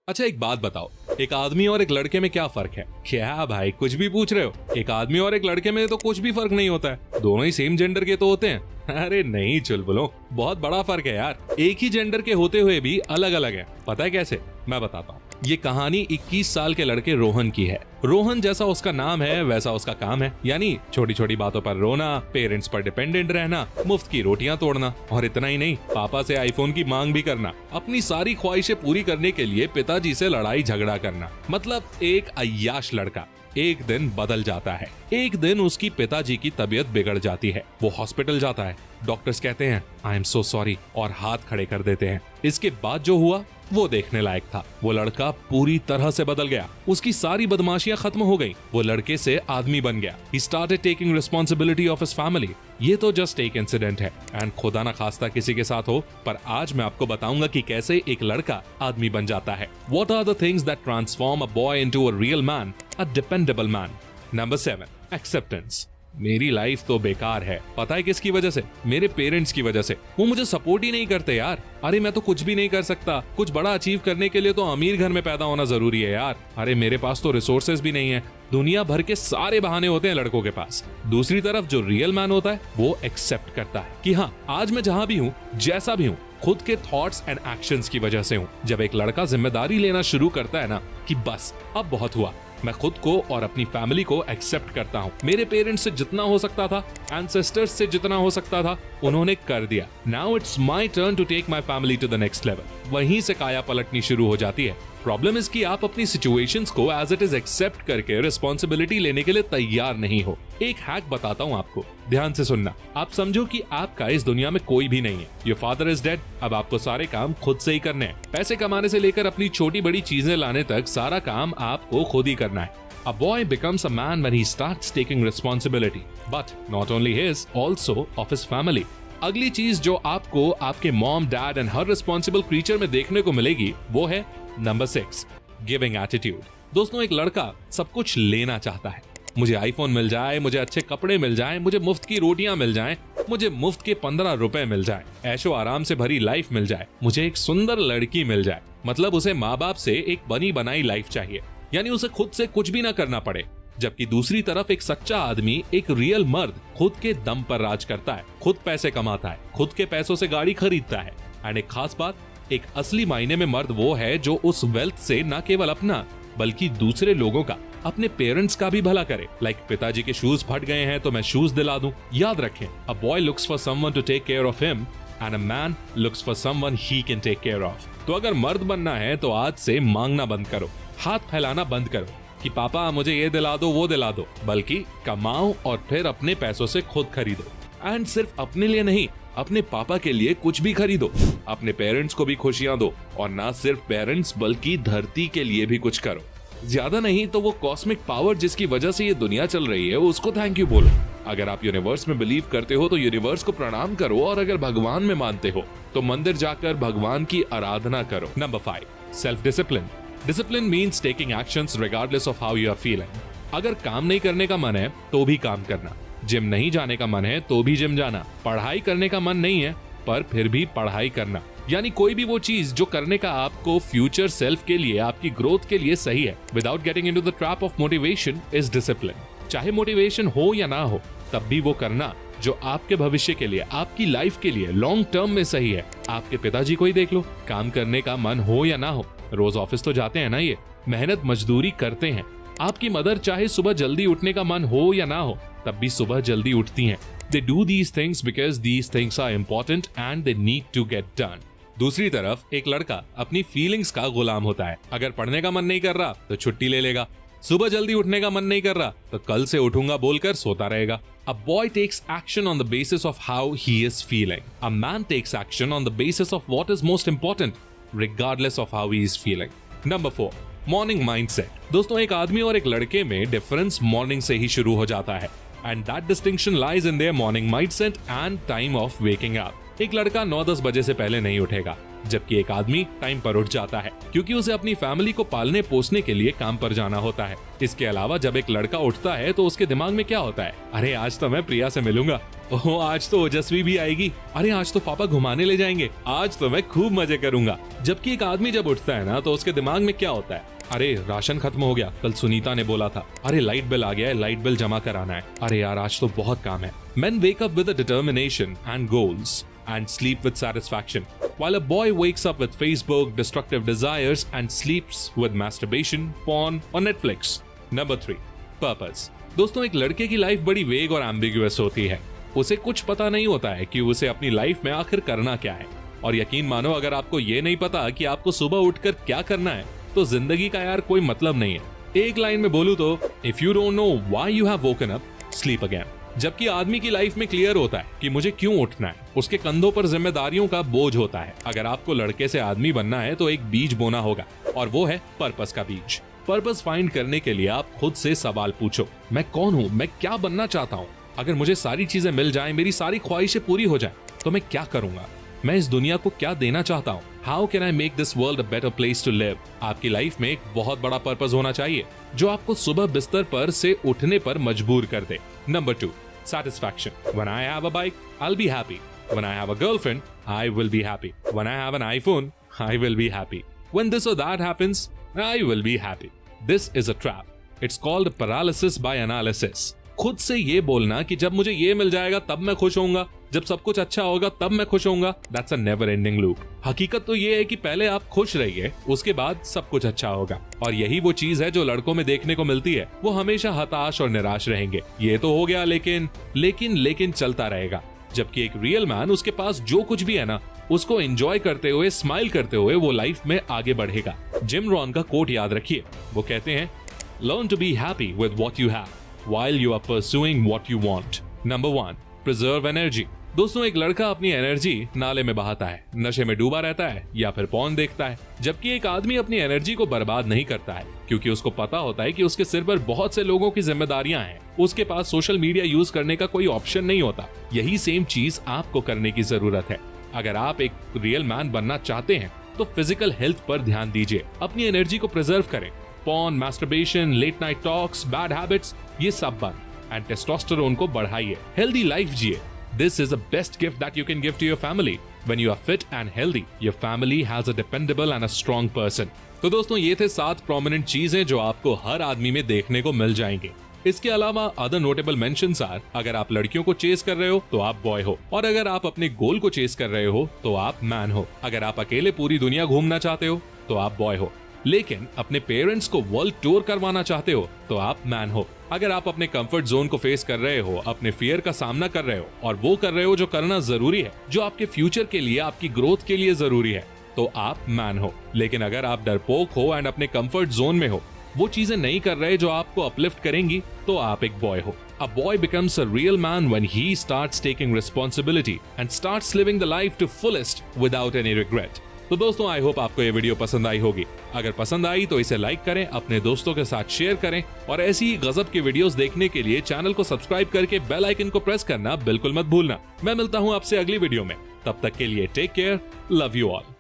अच्छा एक बात बताओ, एक आदमी और एक लड़के में क्या फर्क है? क्या भाई कुछ भी पूछ रहे हो? एक आदमी और एक लड़के में तो कुछ भी फर्क नहीं होता है, दोनों ही सेम जेंडर के तो होते हैं। अरे नहीं चुलबुलों, बहुत बड़ा फर्क है यार। एक ही जेंडर के होते हुए भी अलग अलग है। पता है कैसे? मैं बताता हूँ। ये कहानी 21 साल के लड़के रोहन की है। रोहन जैसा उसका नाम है वैसा उसका काम है, यानी छोटी छोटी बातों पर रोना, पेरेंट्स पर डिपेंडेंट रहना, मुफ्त की रोटियां तोड़ना, और इतना ही नहीं, पापा से आईफोन की मांग भी करना, अपनी सारी ख्वाहिशें पूरी करने के लिए पिताजी से लड़ाई झगड़ा करना। मतलब एक अय्याश लड़का। एक दिन बदल जाता है। एक दिन उसकी पिताजी की तबीयत बिगड़ जाती है। वो हॉस्पिटल जाता है। डॉक्टर्स कहते हैं आई एम सो सॉरी और हाथ खड़े कर देते हैं। इसके बाद जो हुआ वो देखने लायक था। वो लड़का पूरी तरह से बदल गया। उसकी सारी बदमाशियां खत्म हो गई। वो लड़के से आदमी बन गया। He started taking responsibility of his family। ये तो जस्ट एक इंसिडेंट है एंड खुदा ना खास्ता किसी के साथ हो, पर आज मैं आपको बताऊंगा कि कैसे एक लड़का आदमी बन जाता है। What are the things that transform a boy into a real man, a dependable man? Number 7, acceptance। मेरी लाइफ तो बेकार है। पता है किसकी वजह से? मेरे पेरेंट्स की वजह से। वो मुझे सपोर्ट ही नहीं करते यार। अरे मैं तो कुछ भी नहीं कर सकता। कुछ बड़ा अचीव करने के लिए तो अमीर घर में पैदा होना जरूरी है यार। अरे मेरे पास तो रिसोर्सेज भी नहीं है। दुनिया भर के सारे बहाने होते हैं लड़कों के पास। दूसरी तरफ जो रियल मैन होता है वो एक्सेप्ट करता है कि हाँ, आज मैं जहां भी हूँ, जैसा भी हूँ, खुद के थॉट्स एंड एक्शंस की वजह से हूँ। जब एक लड़का जिम्मेदारी लेना शुरू करता है ना कि बस अब बहुत हुआ, मैं खुद को और अपनी फैमिली को एक्सेप्ट करता हूँ। मेरे पेरेंट्स से जितना हो सकता था, एंसेस्टर्स से जितना हो सकता था, उन्होंने कर दिया। Now it's my turn to take my family to the next level. वहीं से काया पलटनी शुरू हो जाती है। प्रॉब्लम इज कि आप अपनी सिचुएशंस को एज इट इज एक्सेप्ट करके रिस्पॉन्सिबिलिटी लेने के लिए तैयार नहीं हो। एक हैक बताता हूँ आपको, ध्यान से सुनना। आप समझो कि आपका इस दुनिया में कोई भी नहीं है। Your father is dead. अब आपको सारे काम खुद से ही करने हैं। पैसे कमाने से लेकर अपनी छोटी बड़ी चीजें लाने तक सारा काम आपको खुद ही करना है। A boy becomes a man when he starts taking responsibility, but not only his, also of his family। अगली चीज जो आपको आपके mom, dad and her responsible creature में देखने को मिलेगी वो है नंबर 6, गिविंग एटीट्यूड। दोस्तों, एक लड़का सब कुछ लेना चाहता है। मुझे आईफोन मिल जाए, मुझे अच्छे कपड़े मिल जाएं, मुझे मुफ्त की रोटियां मिल जाएं, मुझे मुफ्त के 15 रुपए मिल जाएं, ऐशो आराम से भरी लाइफ मिल जाए, मुझे एक सुंदर लड़की मिल जाए। मतलब उसे माँ बाप से एक बनी बनाई लाइफ चाहिए, यानी उसे खुद से कुछ भी ना करना पड़े। जबकि दूसरी तरफ एक सच्चा आदमी, एक रियल मर्द खुद के दम पर राज करता है, खुद पैसे कमाता है, खुद के पैसों से गाड़ी खरीदता है। एंड एक खास बात, एक असली मायने में मर्द वो है जो उस वेल्थ से न केवल अपना बल्कि दूसरे लोगों का, अपने पेरेंट्स का भी भला करे। लाइक पिताजी के शूज फट गए हैं तो मैं शूज दिला दूं। याद रखें, a boy looks for someone to take care of him and a man looks for someone he can take care of. तो अगर मर्द बनना है तो आज से मांगना बंद करो, हाथ फैलाना बंद करो कि पापा मुझे ये दिला दो वो दिला दो, बल्कि कमाओ और फिर अपने पैसों से खुद खरीदो। एंड सिर्फ अपने लिए नहीं, अपने पापा के लिए कुछ भी खरीदो। अपने पेरेंट्स को भी खुशियां दो, और ना सिर्फ पेरेंट्स बल्कि धरती के लिए भी कुछ करो। ज्यादा नहीं तो वो कॉस्मिक पावर जिसकी वजह से ये दुनिया चल रही है उसको थैंक यू बोलो। अगर आप यूनिवर्स में बिलीव करते हो तो यूनिवर्स को प्रणाम करो, और अगर भगवान में मानते हो तो मंदिर जाकर भगवान की आराधना करो। Number 5, self discipline. Discipline means taking actions regardless of how you are feeling। अगर काम नहीं करने का मन है तो भी काम करना, जिम नहीं जाने का मन है तो भी जिम जाना, पढ़ाई करने का मन नहीं है पर फिर भी पढ़ाई करना, यानी कोई भी वो चीज जो करने का आपको फ्यूचर सेल्फ के लिए, आपकी ग्रोथ के लिए सही है। Without getting into the trap of motivation is discipline. चाहे मोटिवेशन हो या ना हो, तब भी वो करना जो आपके भविष्य के लिए, आपकी लाइफ के लिए लॉन्ग टर्म में सही है। आपके पिताजी को ही देख लो, काम करने का मन हो या ना हो, रोज ऑफिस तो जाते हैं ना, ये मेहनत मजदूरी करते हैं। आपकी मदर चाहे सुबह जल्दी उठने का मन हो या ना हो, तब भी सुबह जल्दी उठती हैं। They do these things because these things are important and they need to get done। दूसरी तरफ एक लड़का अपनी फीलिंग्स का गुलाम होता है। अगर पढ़ने का मन नहीं कर रहा तो छुट्टी ले लेगा, सुबह जल्दी उठने का मन नहीं कर रहा तो कल से उठूंगा बोलकर सोता रहेगा। A boy takes action on the basis of how he is feeling। A man takes action on the basis of what is most important, regardless of how he is feeling। Number 4, morning mindset. दोस्तों, एक आदमी और एक लड़के में difference morning से ही शुरू हो जाता है, and that distinction lies in their morning mindset and time of waking up. एक लड़का 9-10 बजे से पहले नहीं उठेगा, जबकि एक आदमी टाइम पर उठ जाता है, क्योंकि उसे अपनी फैमिली को पालने पोसने के लिए काम पर जाना होता है। इसके अलावा जब एक लड़का उठता है तो उसके दिमाग में क्या होता है? अरे आज तो मैं प्रिया से मिलूंगा, ओह आज तो ओजस्वी भी आएगी, अरे आज तो पापा घुमाने ले जाएंगे, आज तो मैं खूब मजे करूंगा। जबकि एक आदमी जब उठता है ना तो उसके दिमाग में क्या होता है, अरे राशन खत्म हो गया, कल सुनीता ने बोला था, अरे लाइट बिल आ गया है, लाइट बिल जमा कराना है, अरे यार आज तो बहुत काम है। Men wake up with a determination and goals and sleep with satisfaction, while a boy wakes up with Facebook, destructive desires and sleeps with masturbation, porn or Netflix. Number 3, purpose. दोस्तों एक लड़के की लाइफ बड़ी वेग और ambiguous होती है, उसे कुछ पता नहीं होता है कि उसे अपनी लाइफ में आखिर करना क्या है। और यकीन मानो अगर आपको ये नहीं पता कि आपको सुबह उठकर क्या करना है तो जिंदगी का यार कोई मतलब नहीं है। एक लाइन में बोलूं तो if you don't know why you have woken up, sleep again. जबकि आदमी की लाइफ में क्लियर होता है कि मुझे क्यों उठना है, उसके कंधों पर जिम्मेदारियों का बोझ होता है। अगर आपको लड़के से आदमी बनना है तो एक बीज बोना होगा और वो है पर्पस का बीज। पर्पस फाइंड करने के लिए आप खुद से सवाल पूछो, मैं कौन हूँ, मैं क्या बनना चाहता हूँ, अगर मुझे सारी चीजें मिल जाएं, मेरी सारी ख्वाहिशें पूरी हो जाएं, तो मैं क्या करूंगा, मैं इस दुनिया को क्या देना चाहता हूँ, how can I make this world a better place to live. आपकी लाइफ में एक बहुत बड़ा पर्पस होना चाहिए जो आपको सुबह बिस्तर पर से उठने पर मजबूर कर दे। Number 2, satisfaction. When I have a bike, I'll be happy. When I have a girlfriend, I will be happy. When I have an iPhone, I will be happy. When this or that happens, I will be happy. This is a trap. It's called paralysis by analysis. खुद से ये बोलना कि जब मुझे ये मिल जाएगा तब मैं खुश होऊंगा, जब सब कुछ अच्छा होगा तब मैं खुश होऊंगा, that's a never ending loop. हकीकत तो ये है कि पहले आप खुश रहिए, उसके बाद सब कुछ अच्छा होगा। और यही वो चीज है जो लड़कों में देखने को मिलती है, वो हमेशा हताश और निराश रहेंगे। ये तो हो गया लेकिन चलता रहेगा। जबकि एक रियल मैन, उसके पास जो कुछ भी है ना, उसको एंजॉय करते हुए, स्माइल करते हुए वो लाइफ में आगे बढ़ेगा। जिम रॉन का कोट याद रखिए, वो कहते हैं, learn to be happy with what you have while you are pursuing what you want. Number 1, preserve energy. दोस्तों एक लड़का अपनी एनर्जी नाले में बहाता है, नशे में डूबा रहता है या फिर पॉर्न देखता है। जबकि एक आदमी अपनी एनर्जी को बर्बाद नहीं करता है, क्योंकि उसको पता होता है कि उसके सिर पर बहुत से लोगों की जिम्मेदारियां हैं। उसके पास सोशल मीडिया यूज करने का कोई ऑप्शन नहीं होता। यही सेम चीज आपको करने की जरूरत है। अगर आप एक रियल मैन बनना चाहते हैं तो फिजिकल हेल्थ पर ध्यान दीजिए, अपनी एनर्जी को प्रिजर्व करें। Porn, masturbation, late night talks, bad habits, ये सब बंद एंड टेस्टोस्टेरोन को बढ़ाइए, हेल्दी लाइफ जिए। This is the best gift that you can give to your family. When you are fit and healthy, your family has a dependable and a strong person. तो दोस्तों ये थे 7 prominent चीजें जो आपको हर आदमी में देखने को मिल जाएंगे। इसके अलावा अदर नोटेबल मेंशंस आर, अगर आप लड़कियों को चेस कर रहे हो तो आप बॉय हो, और अगर आप अपने गोल को चेस कर रहे हो तो आप मैन हो। अगर आप अकेले पूरी दुनिया घूमना चाहते हो तो आप बॉय हो, लेकिन अपने पेरेंट्स को वर्ल्ड टूर करवाना चाहते हो तो आप मैन हो। अगर आप अपने कंफर्ट जोन को फेस कर रहे हो, अपने फियर का सामना कर रहे हो और वो कर रहे हो जो करना जरूरी है, जो आपके फ्यूचर के लिए, आपकी ग्रोथ के लिए जरूरी है, तो आप मैन हो। लेकिन अगर आप डरपोक हो एंड अपने कंफर्ट जोन में हो, वो चीजें नहीं कर रहे जो आपको अपलिफ्ट करेंगी, तो आप एक बॉय हो। A boy becomes a real man when he starts taking responsibility and starts living the life to fullest without any regret. तो दोस्तों आई होप आपको ये वीडियो पसंद आई होगी। अगर पसंद आई तो इसे लाइक करें, अपने दोस्तों के साथ शेयर करें और ऐसी ही गजब की वीडियोस देखने के लिए चैनल को सब्सक्राइब करके बेल आइकन को प्रेस करना बिल्कुल मत भूलना। मैं मिलता हूँ आपसे अगली वीडियो में, तब तक के लिए take care, love you all.